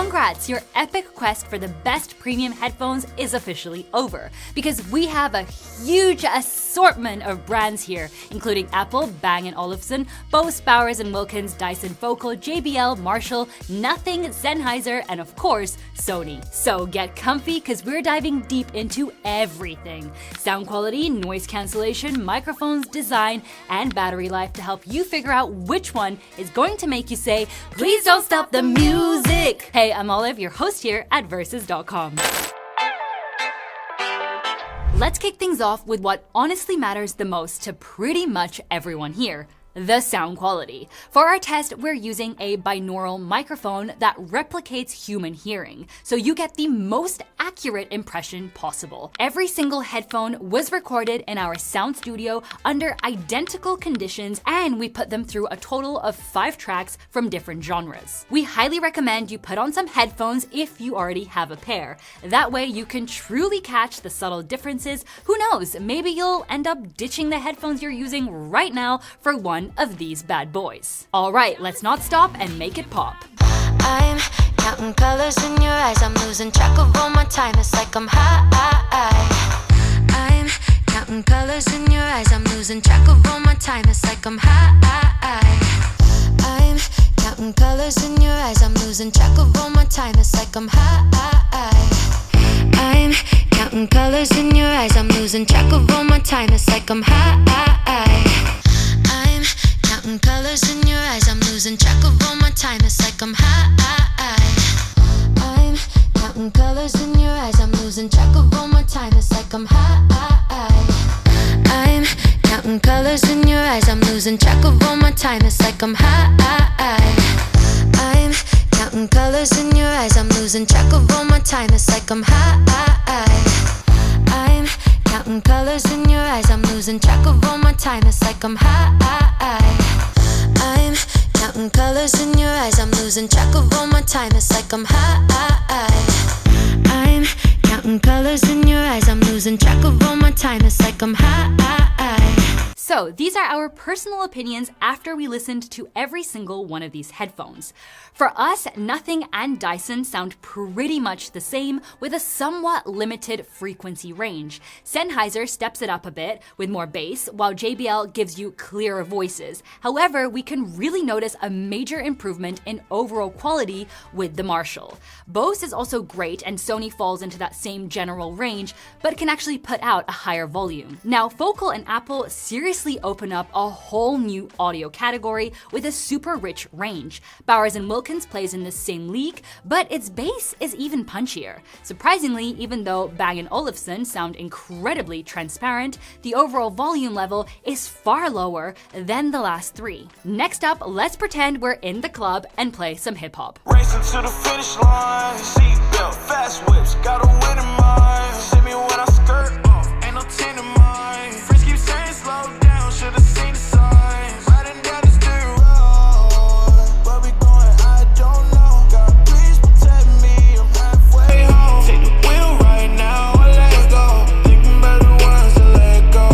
Congrats! Your epic quest for the best premium headphones is officially over, because we have a huge assortment of brands here, including Apple, Bang & Olufsen, Bose, Bowers & Wilkins, Dyson Focal, JBL, Marshall, Nothing, Sennheiser, and of course, Sony. So get comfy, because we're diving deep into everything. Sound quality, noise cancellation, microphones, design, and battery life to help you figure out which one is going to make you say, "Please don't stop the music!" Hey, I'm Olive, your host here at Versus.com. Let's kick things off with what honestly matters the most to pretty much everyone here: the sound quality. For our test, we're using a binaural microphone that replicates human hearing, so you get the most accurate impression possible. Every single headphone was recorded in our sound studio under identical conditions, and we put them through a total of 5 tracks from different genres. We highly recommend you put on some headphones if you already have a pair. That way you can truly catch the subtle differences. Who knows, maybe you'll end up ditching the headphones you're using right now for one of these bad boys. Alright, let's not stop and make it pop. I'm counting colors in your eyes, I'm losing track of all my time, it's like I'm high. I'm counting colors in your eyes, I'm losing track of all my time, it's like I'm high. I'm counting colors in your eyes, I'm losing track of all my time, it's like I'm high. I'm counting colors in your eyes, I'm losing track of all my time, it's like I'm high. I'm counting colors in your eyes, I'm losing track of all my time, it's like I'm high. I'm counting colors in your eyes, I'm losing track of all my time, it's like I'm high. I'm counting colors in your eyes, I'm losing track of all my time, it's like I'm high. I'm counting colors in your eyes, I'm losing track of all my time, it's like I'm high. I'm counting colors in your eyes, I'm losing track of all my time, it's like I'm high. I'm counting colors in your eyes, I'm losing track of all my time, it's like I'm high. I'm counting colors in your eyes, I'm losing track of all my time, it's like I'm high. So these are our personal opinions after we listened to every single one of these headphones. For us, Nothing and Dyson sound pretty much the same, with a somewhat limited frequency range. Sennheiser steps it up a bit with more bass, while JBL gives you clearer voices. However, we can really notice a major improvement in overall quality with the Marshall. Bose is also great, and Sony falls into that same general range, but can actually put out a higher volume. Now, Focal and Apple seriously open up a whole new audio category with a super rich range. Bowers & Wilkins plays in the same league, but its bass is even punchier. Surprisingly, even though Bang & Olufsen sound incredibly transparent, the overall volume level is far lower than the last 3. Next up, let's pretend we're in the club and play some hip-hop. Racing to the finish line, seatbelt, fast whips, got a win in mind. See me when I skirt, ain't no 10 in mine. Friends keep saying slow down, should've seen the signs. Riding down the street road, where we going, I don't know. God, please protect me, I'm halfway home. Take the wheel right now, I let go. Thinking about the ones to let go.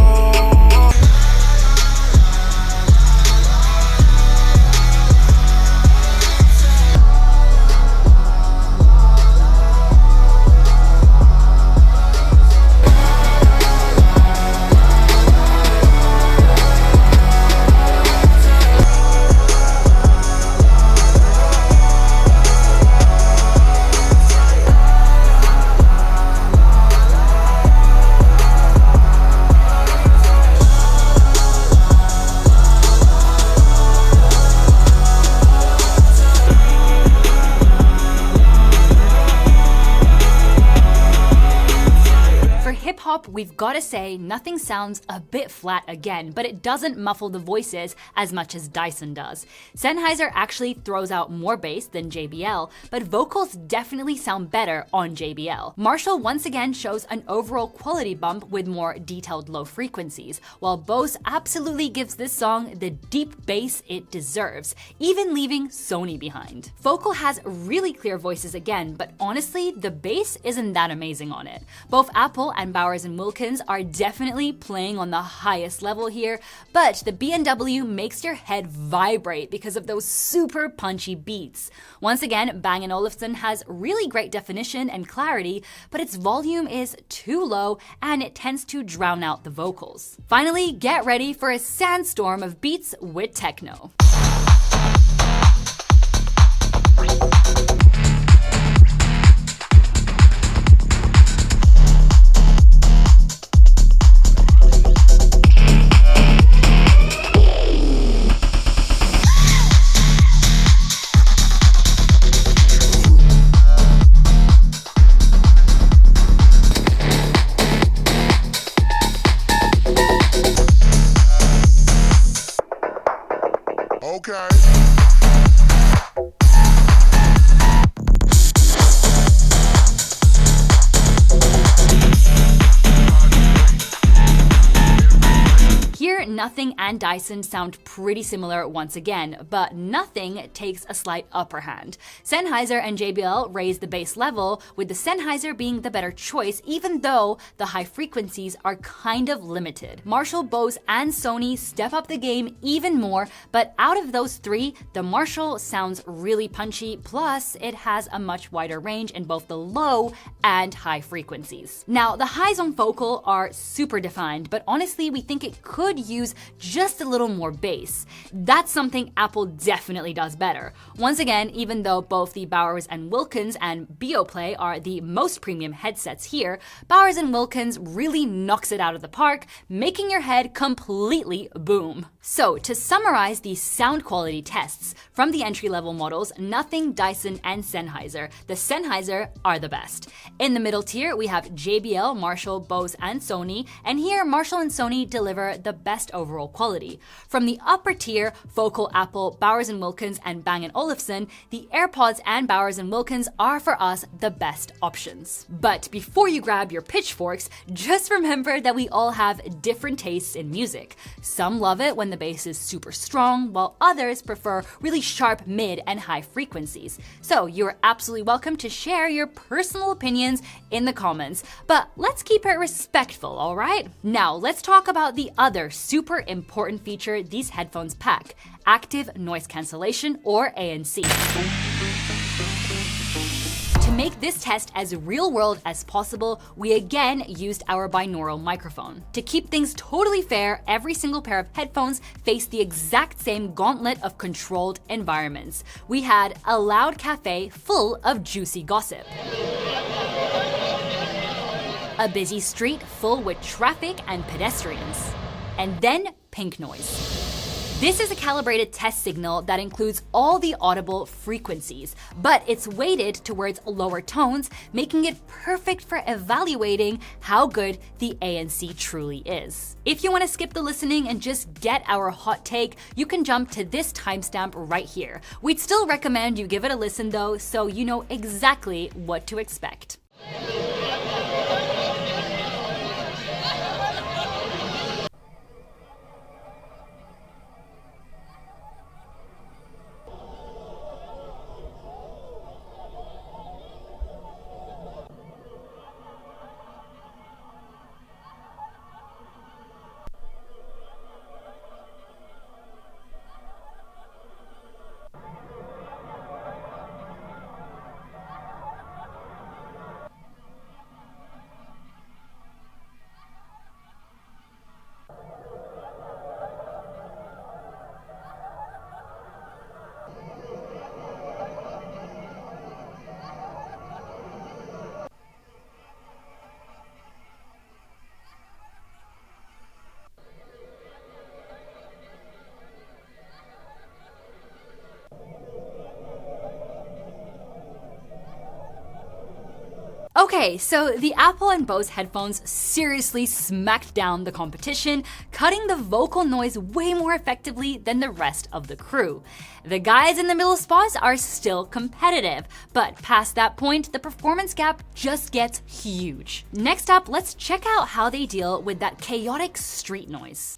We've got to say, Nothing sounds a bit flat again, but it doesn't muffle the voices as much as Dyson does. Sennheiser actually throws out more bass than JBL, but vocals definitely sound better on JBL. Marshall once again shows an overall quality bump with more detailed low frequencies, while Bose absolutely gives this song the deep bass it deserves, even leaving Sony behind. Focal has really clear voices again, but honestly, the bass isn't that amazing on it. Both Apple and Bowers & and Wilkins are definitely playing on the highest level here, but the B&W makes your head vibrate because of those super punchy beats. Once again, Bang & Olufsen has really great definition and clarity, but its volume is too low and it tends to drown out the vocals. Finally, get ready for a sandstorm of beats with techno. Okay. Here, Nothing and Dyson sound pretty similar once again, but Nothing takes a slight upper hand. Sennheiser and JBL raise the bass level, with the Sennheiser being the better choice, even though the high frequencies are kind of limited. Marshall, Bose, and Sony step up the game even more, but out of those three, the Marshall sounds really punchy, plus it has a much wider range in both the low and high frequencies. Now, the highs on vocal are super defined, but honestly, we think it could use just a little more bass. That's something Apple definitely does better. Once again, even though both the Bowers and Wilkins and Beoplay are the most premium headsets here, Bowers and Wilkins really knocks it out of the park, making your head completely boom. So, to summarize these sound quality tests, from the entry-level models, Nothing, Dyson, and Sennheiser, the Sennheiser are the best. In the middle tier, we have JBL, Marshall, Bose, and Sony, and here Marshall and Sony deliver the best overall quality. From the upper tier, Focal, Apple, Bowers & Wilkins, and Bang & Olufsen, the AirPods and Bowers & Wilkins are for us the best options. But before you grab your pitchforks, just remember that we all have different tastes in music. Some love it when the bass is super strong, while others prefer really sharp mid and high frequencies. So you're absolutely welcome to share your personal opinions in the comments, but let's keep it respectful, alright? Now let's talk about the other super important feature these headphones pack: active noise cancellation, or ANC. To make this test as real-world as possible, we again used our binaural microphone. To keep things totally fair, every single pair of headphones faced the exact same gauntlet of controlled environments. We had a loud cafe full of juicy gossip, a busy street full with traffic and pedestrians, and then pink noise. This is a calibrated test signal that includes all the audible frequencies, but it's weighted towards lower tones, making it perfect for evaluating how good the ANC truly is. If you want to skip the listening and just get our hot take, you can jump to this timestamp right here. We'd still recommend you give it a listen though, so you know exactly what to expect. Okay, so the Apple and Bose headphones seriously smacked down the competition, cutting the vocal noise way more effectively than the rest of the crew. The guys in the middle spots are still competitive, but past that point, the performance gap just gets huge. Next up, let's check out how they deal with that chaotic street noise.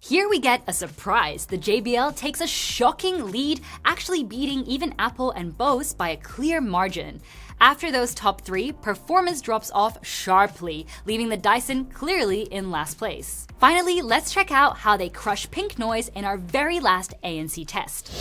Here we get a surprise. The JBL takes a shocking lead, actually beating even Apple and Bose by a clear margin. After those top three, performance drops off sharply, leaving the Dyson clearly in last place. Finally, let's check out how they crush pink noise in our very last ANC test.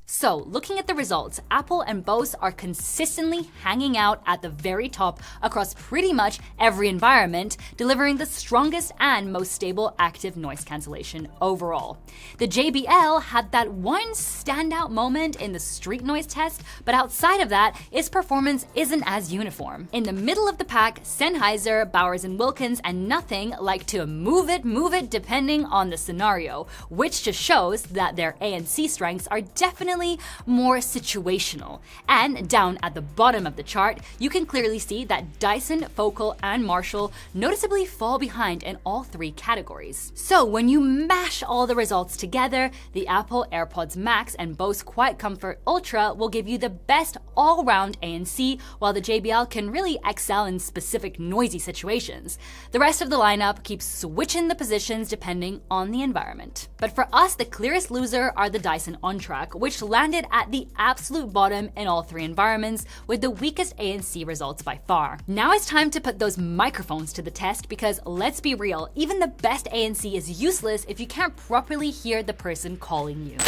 So, looking at the results, Apple and Bose are consistently hanging out at the very top across pretty much every environment, delivering the strongest and most stable active noise cancellation overall. The JBL had that one standout moment in the street noise test, but outside of that, its performance isn't as uniform. In the middle of the pack, Sennheiser, Bose and Wilkins, and Nothing like to move it depending on the scenario, which just shows that their ANC strengths are definitely more situational. And down at the bottom of the chart, you can clearly see that Dyson, Focal, and Marshall noticeably fall behind in all three categories. So when you mash all the results together, the Apple AirPods Max and Bose Quiet Comfort Ultra will give you the best all-round ANC, while the JBL can really excel in specific noisy situations. The rest of the lineup keeps switching the positions depending on the environment. But for us, the clearest loser are the Dyson On-Track, which landed at the absolute bottom in all three environments, with the weakest ANC results by far. Now it's time to put those microphones to the test, because let's be real, even the best ANC is useless if you can't properly hear the person calling you.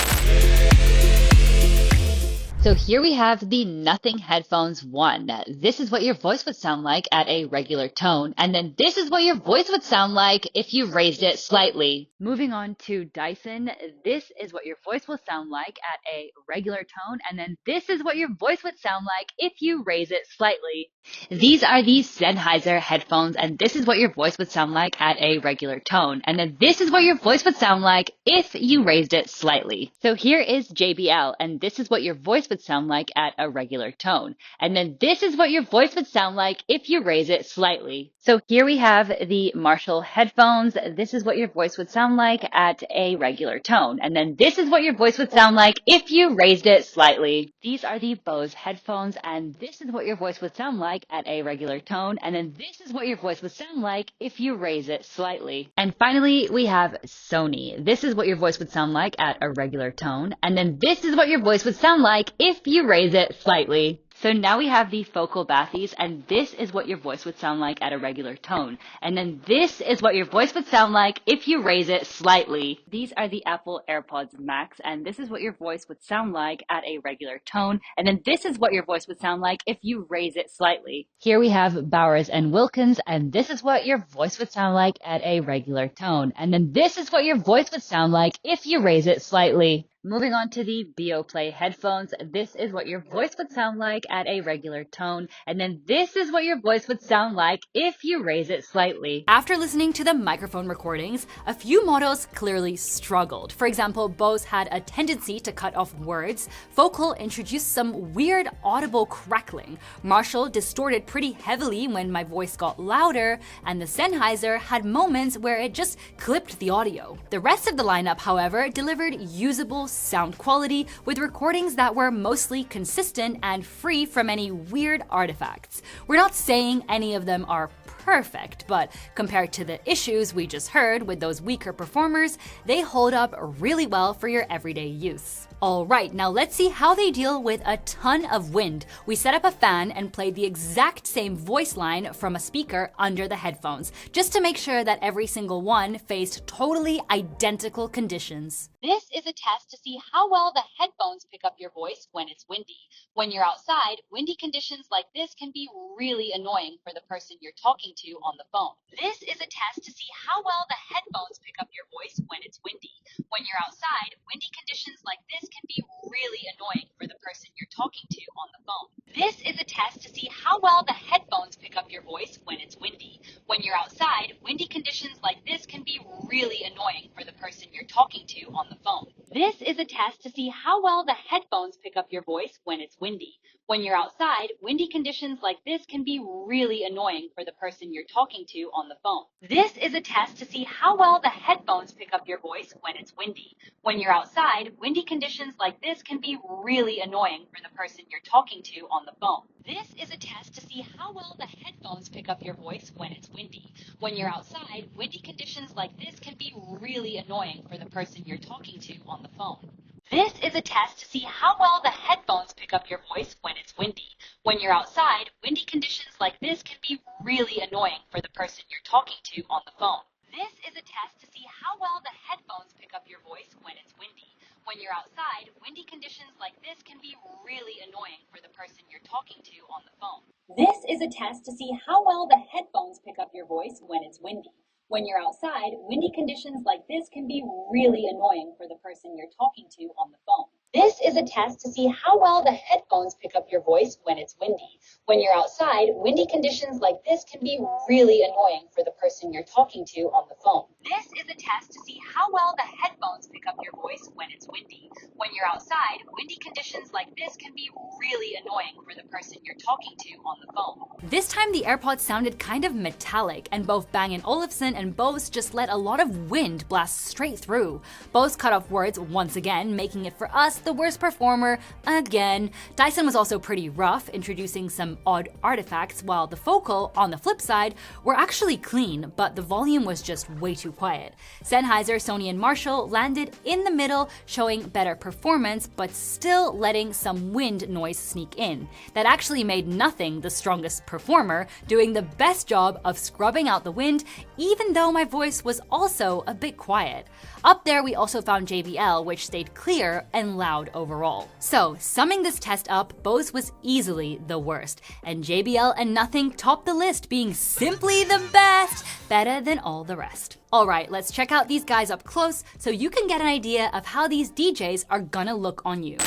So here we have the Nothing Headphones 1. This is what your voice would sound like at a regular tone, and then this is what your voice would sound like if you raised it slightly. Moving on to Dyson, this is what your voice will sound like at a regular tone, and then this is what your voice would sound like if you raise it slightly. These are the Sennheiser headphones, and this is what your voice would sound like at a regular tone, and then this is what your voice would sound like if you raised it slightly. So here is JBL, and this is what your voice would sound like at a regular tone. And then this is what your voice would sound like if you raise it slightly. So here we have the Marshall headphones. This is what your voice would sound like at a regular tone. And then this is what your voice would sound like if you raised it slightly. These are the Bose headphones, and this is what your voice would sound like at a regular tone. And then this is what your voice would sound like if you raise it slightly. And finally, we have Sony. This is what your voice would sound like at a regular tone. And then this is what your voice would sound like if you raise it slightly. So now we have the Focal Bathies, and this is what your voice would sound like at a regular tone. And then this is what your voice would sound like if you raise it slightly. These are the Apple AirPods Max, and this is what your voice would sound like at a regular tone. And then this is what your voice would sound like if you raise it slightly. Here we have Bose and Wilkins, and this is what your voice would sound like at a regular tone. And then this is what your voice would sound like if you raise it slightly. Moving on to the BeoPlay headphones, this is what your voice would sound like at a regular tone, and then this is what your voice would sound like if you raise it slightly. After listening to the microphone recordings, a few models clearly struggled. For example, Bose had a tendency to cut off words, Focal introduced some weird audible crackling, Marshall distorted pretty heavily when my voice got louder, and the Sennheiser had moments where it just clipped the audio. The rest of the lineup, however, delivered usable sound quality with recordings that were mostly consistent and free from any weird artifacts. We're not saying any of them are perfect, but compared to the issues we just heard with those weaker performers, they hold up really well for your everyday use. Alright, now let's see how they deal with a ton of wind. We set up a fan and played the exact same voice line from a speaker under the headphones, just to make sure that every single one faced totally identical conditions. This is a test to see how well the headphones pick up your voice when it's windy. When you're outside, windy conditions like this can be really annoying for the person you're talking to on the phone. This is a test to see how well the headphones pick up your voice when it's windy. When you're outside, windy conditions like this can be really annoying for the person you're talking to on the phone. This is a test to see how well the headphones pick up your voice when it's windy. When you're outside, windy conditions like this can be really annoying for the person you're talking to on the phone. This is a test to see how well the headphones pick up your voice when it's windy. When you're outside, windy conditions like this can be really annoying for the person you're talking to on the phone. This is a test to see how well the headphones pick up your voice when it's windy. When you're outside, windy conditions like this can be really annoying for the person you're talking to on the phone. This is a test to see how well the headphones pick up your voice when it's windy. When you're outside, windy conditions like this can be really annoying for the person you're talking to on the phone. This is a test to see how well the headphones pick up your voice when it's windy. When you're outside, windy conditions like this can be really annoying for the person you're talking to on the phone. This is a test to see how well the headphones pick up your voice when it's windy. When you're outside, windy conditions like this can be really annoying for the person you're talking to on the phone. This is a test to see how well the headphones pick up your voice when it's windy. When you're outside, windy conditions like this can be really annoying for the person you're talking to on the phone. This is a test to see how well the headphones pick up your voice when it's windy. When you're outside, windy conditions like this can be really annoying for the person you're talking to on the phone. This is a test to see how well the headphones pick up your voice when it's windy. When you're outside, windy conditions like this can be really annoying for the person you're talking to on the phone. This time the AirPods sounded kind of metallic, and both Bang & Olufsen and Bose just let a lot of wind blast straight through. Bose cut off words once again, making it for us the worst performer again. Dyson was also pretty rough, introducing some odd artifacts, while the Focal, on the flip side, were actually clean, but the volume was just way too quiet. Sennheiser, Sony, and Marshall landed in the middle, showing better performance, but still letting some wind noise sneak in. That actually made Nothing the strongest performer, doing the best job of scrubbing out the wind, even though my voice was also a bit quiet. Up there, we also found JBL, which stayed clear and loud overall. So, summing this test up, Bose was easily the worst, and JBL and Nothing topped the list, being simply the best, better than all the rest. Alright, let's check out these guys up close so you can get an idea of how these DJs are gonna look on you.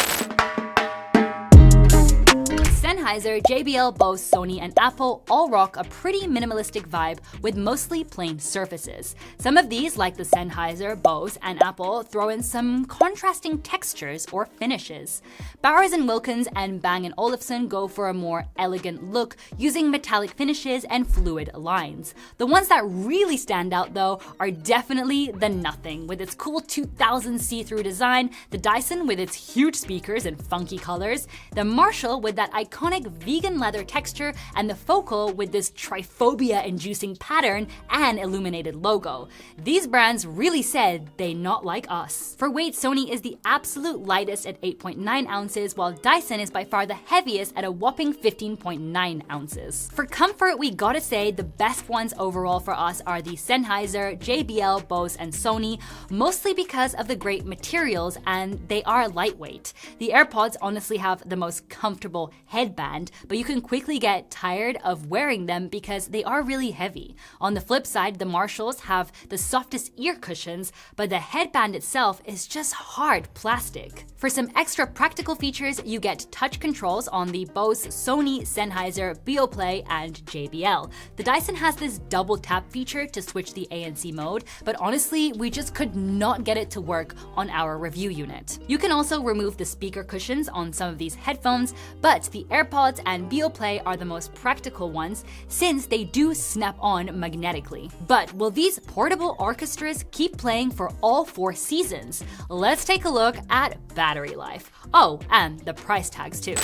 Sennheiser, JBL, Bose, Sony, and Apple all rock a pretty minimalistic vibe with mostly plain surfaces. Some of these, like the Sennheiser, Bose, and Apple, throw in some contrasting textures or finishes. Bowers & Wilkins and Bang & Olufsen go for a more elegant look, using metallic finishes and fluid lines. The ones that really stand out, though, are definitely the Nothing, with its cool 2000s see-through design, the Dyson with its huge speakers and funky colors, the Marshall with that iconic vegan leather texture, and the Focal with this tryphobia-inducing pattern and illuminated logo. These brands really said they not like us. For weight, Sony is the absolute lightest at 8.9 ounces, while Dyson is by far the heaviest at a whopping 15.9 ounces. For comfort, we gotta say the best ones overall for us are the Sennheiser, JBL, Bose, and Sony, mostly because of the great materials, and they are lightweight. The AirPods honestly have the most comfortable headband, but you can quickly get tired of wearing them because they are really heavy. On the flip side, the Marshalls have the softest ear cushions, but the headband itself is just hard plastic. For some extra practical features, you get touch controls on the Bose, Sony, Sennheiser, Beoplay, and JBL. The Dyson has this double tap feature to switch the ANC mode, but honestly, we just could not get it to work on our review unit. You can also remove the speaker cushions on some of these headphones, but the AirPods and Beoplay are the most practical ones since they do snap on magnetically. But will these portable orchestras keep playing for all 4 seasons? Let's take a look at battery life. Oh, and the price tags too.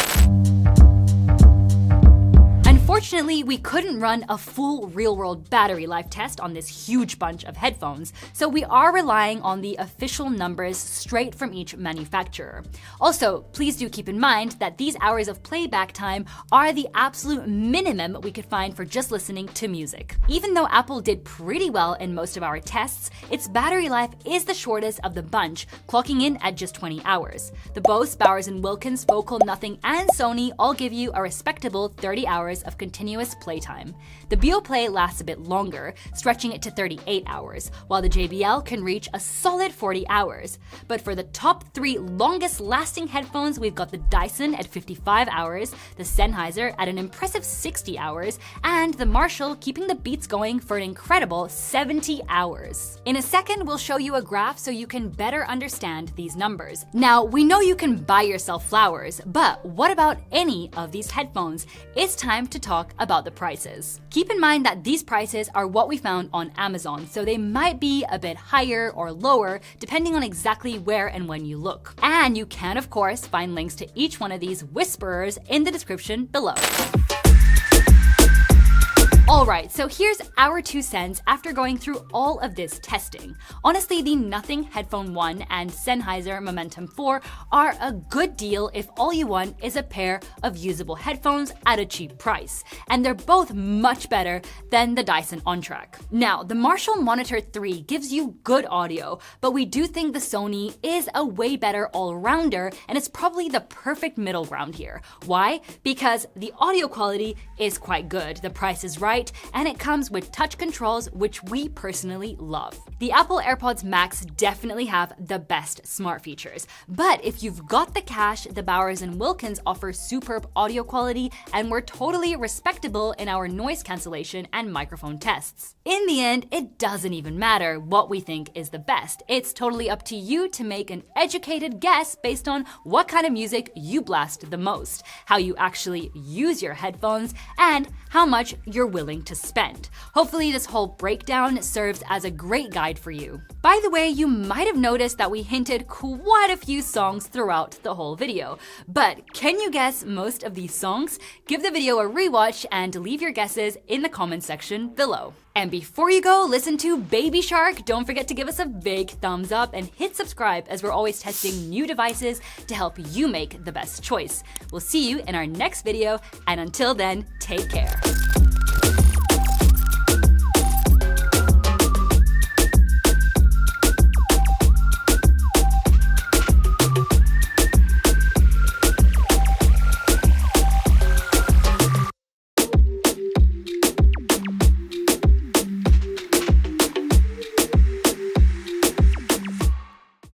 Unfortunately, we couldn't run a full real-world battery life test on this huge bunch of headphones, so we are relying on the official numbers straight from each manufacturer. Also, please do keep in mind that these hours of playback time are the absolute minimum we could find for just listening to music. Even though Apple did pretty well in most of our tests, its battery life is the shortest of the bunch, clocking in at just 20 hours. The Bose, Bowers & Wilkins, Focal, Nothing, and Sony all give you a respectable 30 hours of continuous playtime. The Beoplay lasts a bit longer, stretching it to 38 hours, while the JBL can reach a solid 40 hours. But for the top 3 longest lasting headphones, we've got the Dyson at 55 hours, the Sennheiser at an impressive 60 hours, and the Marshall keeping the beats going for an incredible 70 hours. In a second, we'll show you a graph so you can better understand these numbers. Now, we know you can buy yourself flowers, but what about any of these headphones? It's time to talk about the prices. Keep in mind that these prices are what we found on Amazon, so they might be a bit higher or lower depending on exactly where and when you look. And you can, of course, find links to each one of these whisperers in the description below. Alright, so here's our 2 cents after going through all of this testing. Honestly, the Nothing Headphone 1 and Sennheiser Momentum 4 are a good deal if all you want is a pair of usable headphones at a cheap price. And they're both much better than the Dyson OnTrack. Now, the Marshall Monitor 3 gives you good audio, but we do think the Sony is a way better all-rounder, and it's probably the perfect middle ground here. Why? Because the audio quality is quite good, the price is right, and it comes with touch controls, which we personally love. The Apple AirPods Max definitely have the best smart features, but if you've got the cash, the Bowers & Wilkins offer superb audio quality and were totally respectable in our noise cancellation and microphone tests. In the end, it doesn't even matter what we think is the best. It's totally up to you to make an educated guess based on what kind of music you blast the most, how you actually use your headphones, and how much you're willing to spend. Hopefully this whole breakdown serves as a great guide for you. By the way, you might have noticed that we hinted quite a few songs throughout the whole video, but can you guess most of these songs? Give the video a rewatch and leave your guesses in the comment section below. And before you go listen to Baby Shark, don't forget to give us a big thumbs up and hit subscribe, as we're always testing new devices to help you make the best choice. We'll see you in our next video, and until then, take care.